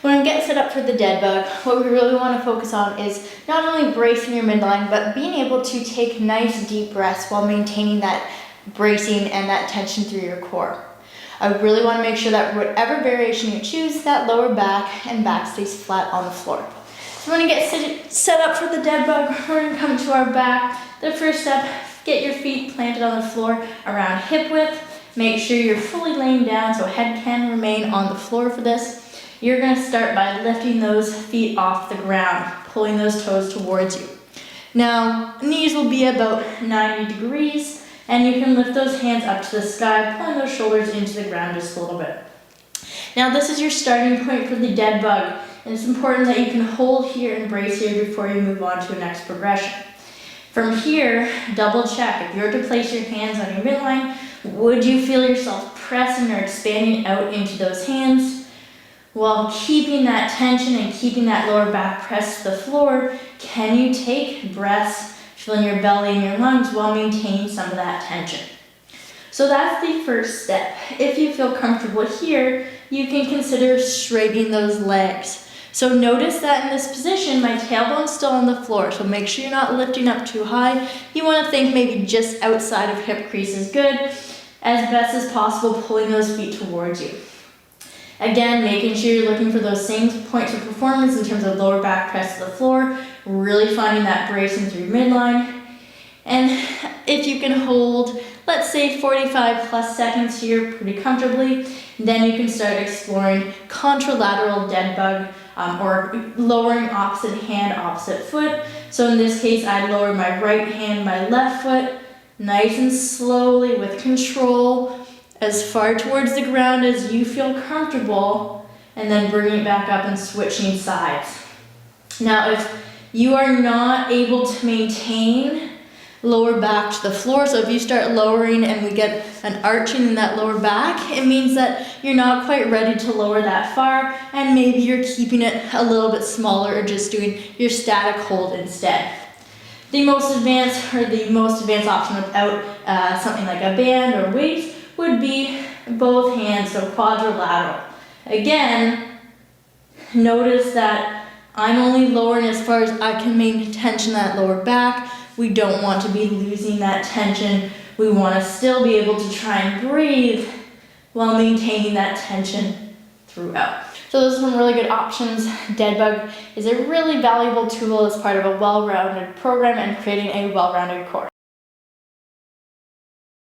When we get set up for the dead bug, what we really want to focus on is not only bracing your midline, but being able to take nice deep breaths while maintaining that bracing and that tension through your core. I really want to make sure that whatever variation you choose, that lower back and back stays flat on the floor. So when you get set up for the dead bug, we're going to come to our back. The first step, get your feet planted on the floor around hip width. Make sure you're fully laying down so head can remain on the floor for this. You're going to start by lifting those feet off the ground, pulling those toes towards you. Now, knees will be about 90 degrees, and you can lift those hands up to the sky, pulling those shoulders into the ground just a little bit. Now, this is your starting point for the dead bug, and it's important that you can hold here and brace here before you move on to the next progression. From here, double check. If you were to place your hands on your midline, would you feel yourself pressing or expanding out into those hands? While keeping that tension and keeping that lower back pressed to the floor, can you take breaths, filling your belly and your lungs while maintaining some of that tension? So that's the first step. If you feel comfortable here, you can consider straightening those legs. So notice that in this position, my tailbone's still on the floor, so make sure you're not lifting up too high. You want to think maybe just outside of hip crease is good. As best as possible, pulling those feet towards you. Again, making sure you're looking for those same points of performance in terms of lower back press to the floor, really finding that bracing through midline. And if you can hold, let's say 45 plus seconds here pretty comfortably, then you can start exploring contralateral dead bug or lowering opposite hand, opposite foot. So in this case, I lower my right hand, my left foot, nice and slowly with control, as far towards the ground as you feel comfortable, and then bringing it back up and switching sides. Now, if you are not able to maintain lower back to the floor, so if you start lowering and we get an arching in that lower back, it means that you're not quite ready to lower that far, and maybe you're keeping it a little bit smaller or just doing your static hold instead. The most advanced option without something like a band or weights would be both hands, so quadrilateral. Again, notice that I'm only lowering as far as I can maintain tension in that lower back. We don't want to be losing that tension. We want to still be able to try and breathe while maintaining that tension throughout. So those are some really good options. Deadbug is a really valuable tool as part of a well-rounded program and creating a well-rounded core.